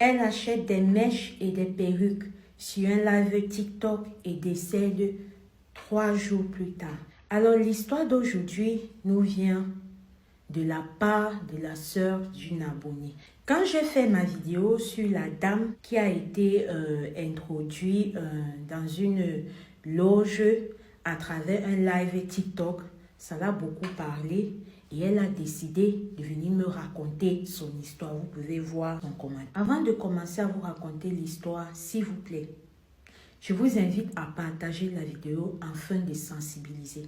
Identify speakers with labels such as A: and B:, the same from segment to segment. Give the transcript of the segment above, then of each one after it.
A: Elle achète des mèches et des perruques sur un live TikTok et décède 3 jours plus tard. Alors l'histoire d'aujourd'hui nous vient de la part de la sœur d'une abonnée. Quand j'ai fait ma vidéo sur la dame qui a été introduite dans une loge à travers un live TikTok, ça l'a beaucoup parlé et elle a décidé de venir me raconter son histoire. Vous pouvez voir son commentaire. Avant de commencer à vous raconter l'histoire, s'il vous plaît, je vous invite à partager la vidéo afin de sensibiliser.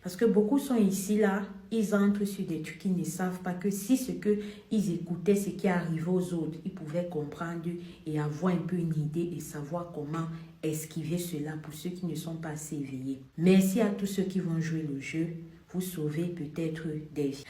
A: Parce que beaucoup sont ici, là, ils entrent sur des trucs qu'ils ne savent pas que si ce qu'ils écoutaient, ce qui arrivait aux autres, ils pouvaient comprendre et avoir un peu une idée et savoir comment esquiver cela pour ceux qui ne sont pas assez éveillés. Merci à tous ceux qui vont jouer le jeu. Vous sauvez peut-être des vies.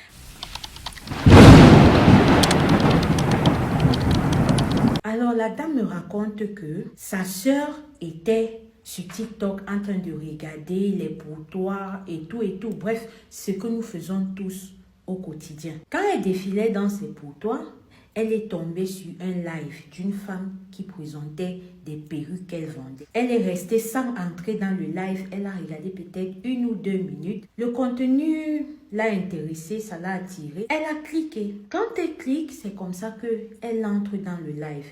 A: Alors, la dame me raconte que sa sœur était sur TikTok en train de regarder les pourtours et tout. Bref, ce que nous faisons tous au quotidien. Quand elle défilait dans ces pourtours, elle est tombée sur un live d'une femme qui présentait des perruques qu'elle vendait. Elle est restée sans entrer dans le live. Elle a regardé peut-être 1 ou 2 minutes. Le contenu l'a intéressée, ça l'a attirée. Elle a cliqué. Quand elle clique, c'est comme ça qu'elle entre dans le live.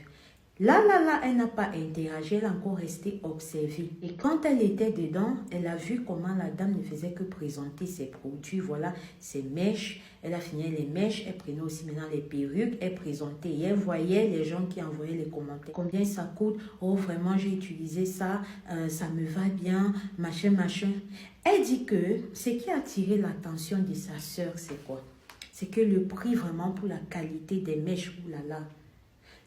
A: Là, elle n'a pas interagi, elle a encore resté observée. Et quand elle était dedans, elle a vu comment la dame ne faisait que présenter ses produits. Voilà, ses mèches. Elle a fini les mèches, elle prenait aussi maintenant les perruques, elle présentait. Et elle voyait les gens qui envoyaient les commentaires. Combien ça coûte? Oh, vraiment, j'ai utilisé ça, ça me va bien, machin. Elle dit que ce qui a attiré l'attention de sa sœur, c'est quoi? C'est que le prix vraiment pour la qualité des mèches, oulala,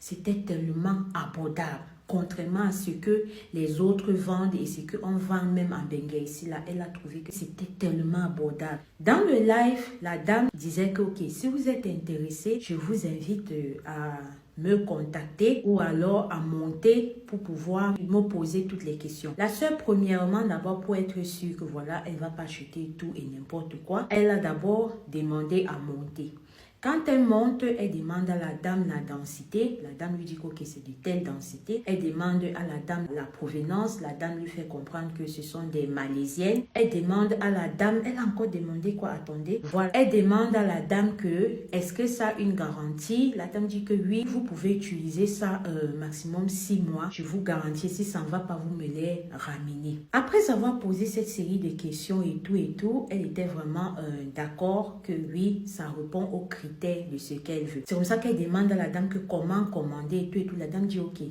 A: c'était tellement abordable, contrairement à ce que les autres vendent et ce qu'on vend même en Bengué ici. Là, elle a trouvé que c'était tellement abordable. Dans le live, la dame disait que, ok, si vous êtes intéressé, je vous invite à me contacter ou alors à monter pour pouvoir me poser toutes les questions. La sœur, premièrement, d'abord pour être sûre que voilà, elle ne va pas acheter tout et n'importe quoi, elle a d'abord demandé à monter. Quand elle monte, elle demande à la dame la densité. La dame lui dit que c'est de telle densité. Elle demande à la dame la provenance. La dame lui fait comprendre que ce sont des Malaisiennes. Elle demande à la dame, elle a encore demandé quoi? Attendez. Voilà. Elle demande à la dame que, est-ce que ça a une garantie? La dame dit que oui, vous pouvez utiliser ça maximum 6 mois. Je vous garantis, si ça ne va pas, vous me les ramener. Après avoir posé cette série de questions et tout, elle était vraiment d'accord que oui, ça répond aux critères de ce qu'elle veut. C'est comme ça qu'elle demande à la dame que comment commander et tout. La dame dit ok,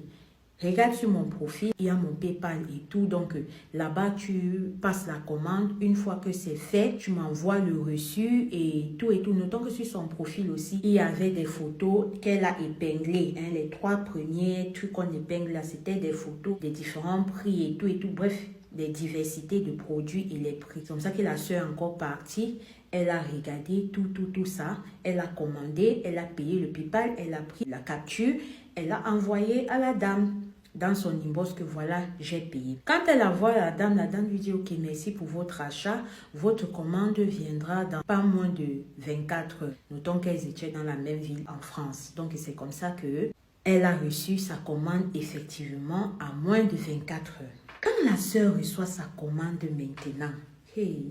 A: regarde sur mon profil, il y a mon PayPal et tout. Donc là-bas, tu passes la commande. Une fois que c'est fait, tu m'envoies le reçu et tout. Notons que sur son profil aussi, il y avait des photos qu'elle a épinglées. Les 3 premiers trucs qu'on épingle là, c'était des photos des différents prix et tout. Bref, des diversités de produits et les prix. C'est comme ça que la soeur est encore partie. Elle a regardé tout ça. Elle a commandé, elle a payé le PayPal, elle a pris la capture, elle a envoyé à la dame dans son inbox que voilà, j'ai payé. Quand elle envoie à la dame lui dit ok, merci pour votre achat. Votre commande viendra dans pas moins de 24 heures. Notons qu'elles étaient dans la même ville en France. Donc c'est comme ça que elle a reçu sa commande effectivement à moins de 24 heures. Quand la sœur reçoit sa commande maintenant, hey,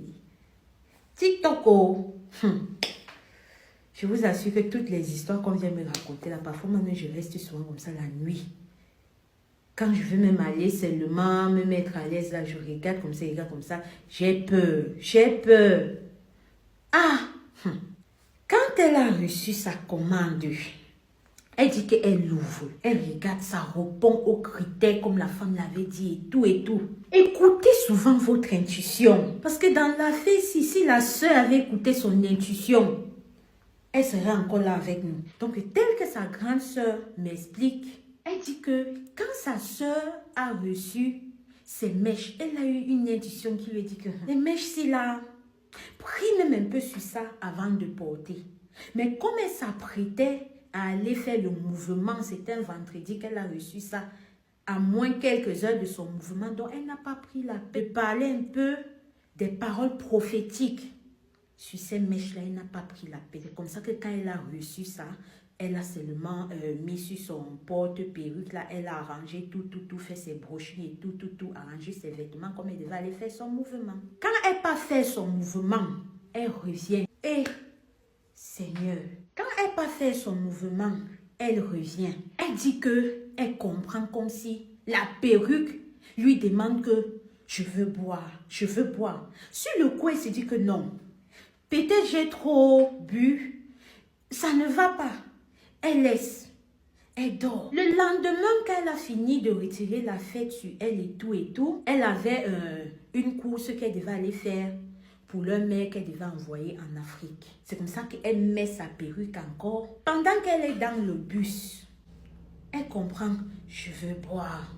A: TikTok, je vous assure que toutes les histoires qu'on vient me raconter là, parfois moi je reste souvent comme ça la nuit. Quand je veux même aller seulement me mettre à l'aise là, je regarde comme ça, j'ai peur. Ah, quand elle a reçu sa commande, elle dit qu'elle l'ouvre, elle regarde, ça répond aux critères comme la femme l'avait dit et tout. Écoutez souvent votre intuition. Parce que dans la fête, si la sœur avait écouté son intuition, elle serait encore là avec nous. Donc, tel que sa grande sœur m'explique, elle dit que quand sa sœur a reçu ses mèches, elle a eu une intuition qui lui dit que les mèches, c'est là, prie même un peu sur ça avant de porter. Mais comme elle s'apprêtait à aller faire le mouvement, c'était un vendredi qu'elle a reçu ça, à moins quelques heures de son mouvement, donc elle n'a pas pris la peine de parler un peu des paroles prophétiques sur ces mèches-là, elle n'a pas pris la peine. C'est comme ça que quand elle a reçu ça, Elle a seulement mis sur son porte-perruque, là, elle a arrangé tout, fait ses brochures et tout, arrangé ses vêtements comme elle devait aller faire son mouvement. Quand elle pas fait son mouvement, elle revient. Et, Seigneur, quand elle pas fait son mouvement, elle revient. Elle dit que elle comprend comme si la perruque lui demande que je veux boire. Sur le coup, elle se dit que non. Peut-être j'ai trop bu, ça ne va pas. Elle laisse, elle dort. Le lendemain qu'elle a fini de retirer la fête sur elle et tout, elle avait une course qu'elle devait aller faire pour le mec qu'elle devait envoyer en Afrique. C'est comme ça qu'elle met sa perruque encore. Pendant qu'elle est dans le bus, elle comprend, je veux boire.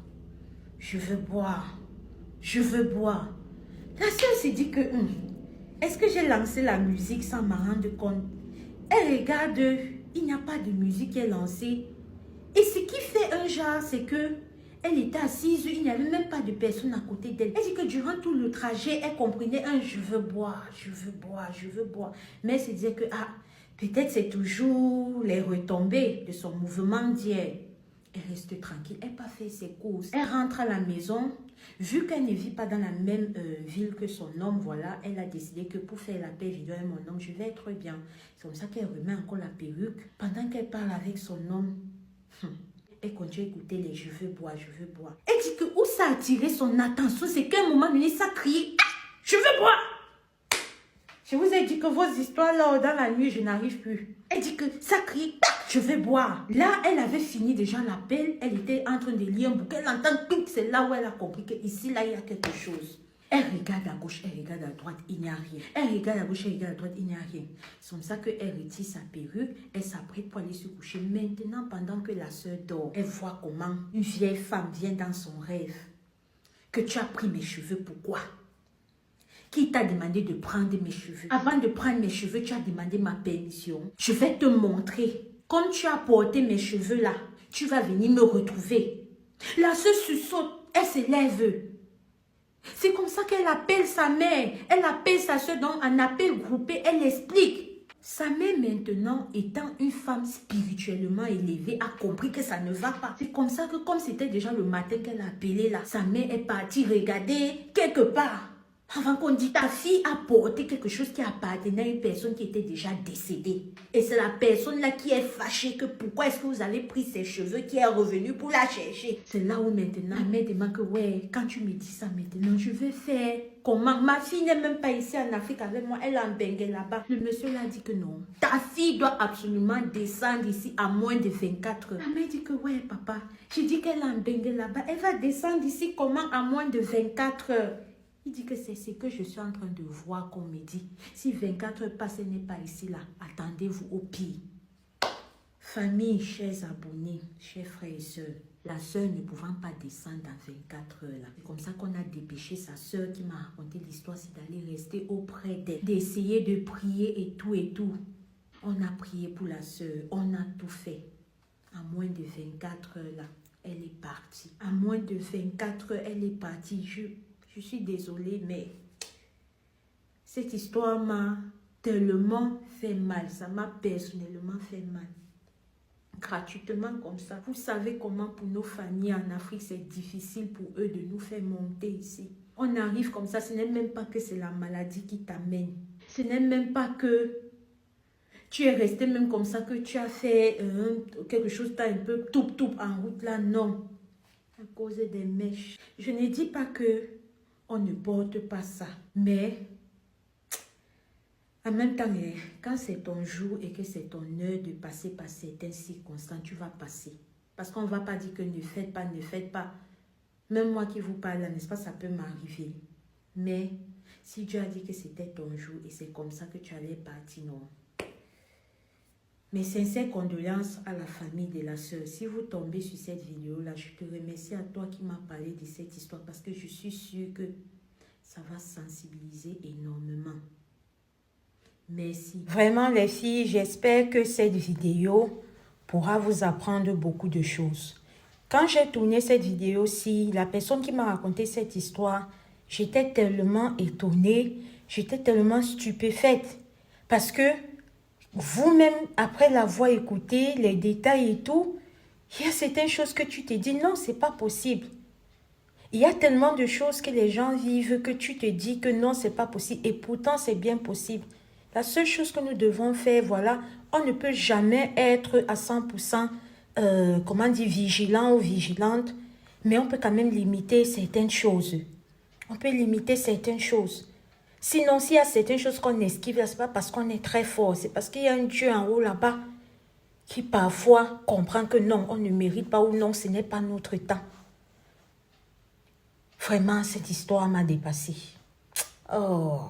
A: La soeur s'est dit que, est-ce que j'ai lancé la musique sans m'en rendre compte? Elle regarde, il n'y a pas de musique qui est lancée. Et ce qui fait un genre, c'est que elle était assise, il n'y avait même pas de personne à côté d'elle. Elle dit que durant tout le trajet, elle comprenait je veux boire. Mais elle se disait que, peut-être c'est toujours les retombées de son mouvement d'hier. Elle reste tranquille, elle n'a pas fait ses courses. Elle rentre à la maison. Vu qu'elle ne vit pas dans la même ville que son homme, voilà, elle a décidé que pour faire la paix, je dis à mon homme, je vais être bien. C'est comme ça qu'elle remet encore la perruque. Pendant qu'elle parle avec son homme, elle continue à écouter les je veux boire. Elle dit que où ça a attiré son attention, c'est qu'à un moment donné, ça crie, je veux boire. Je vous ai dit que vos histoires là, dans la nuit, je n'arrive plus. Elle dit que ça crie, je vais boire. Là, elle avait fini déjà l'appel. Elle était en train de lire un bouquin. Elle entend tout. C'est là où elle a compris qu'ici, là, il y a quelque chose. Elle regarde à gauche, elle regarde à droite, il n'y a rien. Elle regarde à gauche, elle regarde à droite, il n'y a rien. C'est comme ça qu'elle retire sa perruque. Elle s'apprête pour aller se coucher. Maintenant, pendant que la soeur dort, elle voit comment une vieille femme vient dans son rêve. Que tu as pris mes cheveux, pourquoi? Qui t'a demandé de prendre mes cheveux? Avant de prendre mes cheveux, tu as demandé ma permission. Je vais te montrer. Comme tu as porté mes cheveux là, tu vas venir me retrouver. La sœur sursaute, elle se lève. C'est comme ça qu'elle appelle sa mère. Elle appelle sa sœur dans un appel groupé. Elle explique. Sa mère maintenant, étant une femme spirituellement élevée, a compris que ça ne va pas. C'est comme ça que comme c'était déjà le matin qu'elle a appelé là, sa mère est partie regarder quelque part. Avant qu'on dise, ta fille a porté quelque chose qui appartenait à une personne qui était déjà décédée. Et c'est la personne là qui est fâchée que pourquoi est-ce que vous avez pris ses cheveux qui est revenue pour la chercher. C'est là où maintenant, la mère demande que ouais, quand tu me dis ça maintenant, je vais faire comment? Ma fille n'est même pas ici en Afrique avec moi, elle est en Bengue là-bas. Le monsieur là dit que non. Ta fille doit absolument descendre ici à moins de 24 heures. La mère dit que ouais papa, j'ai dit qu'elle est en Bengue là-bas. Elle va descendre ici comment à moins de 24 heures? Il dit que c'est ce que je suis en train de voir qu'on me dit. Si 24 heures passent, elle n'est pas ici là. Attendez-vous au pire. Famille, chers abonnés, chers frères et sœurs, la sœur ne pouvant pas descendre dans 24 heures là. C'est comme ça qu'on a dépêché sa sœur qui m'a raconté l'histoire, c'est d'aller rester auprès d'elle, d'essayer de prier et tout. On a prié pour la sœur, on a tout fait. À moins de 24 heures là, elle est partie. À moins de 24 heures, elle est partie. Je suis désolée, mais cette histoire m'a tellement fait mal. Ça m'a personnellement fait mal. Gratuitement comme ça. Vous savez comment pour nos familles en Afrique, c'est difficile pour eux de nous faire monter ici. On arrive comme ça, ce n'est même pas que c'est la maladie qui t'amène. Ce n'est même pas que tu es resté même comme ça, que tu as fait quelque chose, tu as un peu tout en route là. Non. À cause des mèches. Je ne dis pas que on ne porte pas ça. Mais, en même temps, quand c'est ton jour et que c'est ton heure de passer par certaines circonstances, tu vas passer. Parce qu'on ne va pas dire que ne faites pas. Même moi qui vous parle, n'est-ce pas, ça peut m'arriver. Mais, si Dieu a dit que c'était ton jour et c'est comme ça que tu allais partir, non. Mes sincères condoléances à la famille de la sœur. Si vous tombez sur cette vidéo-là, je te remercie à toi qui m'as parlé de cette histoire parce que je suis sûre que ça va sensibiliser énormément. Merci. Vraiment les filles, j'espère que cette vidéo pourra vous apprendre beaucoup de choses. Quand j'ai tourné cette vidéo-ci, la personne qui m'a raconté cette histoire, j'étais tellement étonnée, j'étais tellement stupéfaite parce que vous-même, après l'avoir écouté, les détails et tout, il y a certaines choses que tu te dis, non, c'est pas possible. Il y a tellement de choses que les gens vivent que tu te dis que non, c'est pas possible. Et pourtant, c'est bien possible. La seule chose que nous devons faire, voilà, on ne peut jamais être à 100%, comment dire, vigilant ou vigilante, mais on peut quand même limiter certaines choses. On peut limiter certaines choses. Sinon, s'il y a certaines choses qu'on esquive, ce n'est pas parce qu'on est très fort, c'est parce qu'il y a un Dieu en haut là-bas qui parfois comprend que non, on ne mérite pas ou non, ce n'est pas notre temps. Vraiment, cette histoire m'a dépassée. Oh.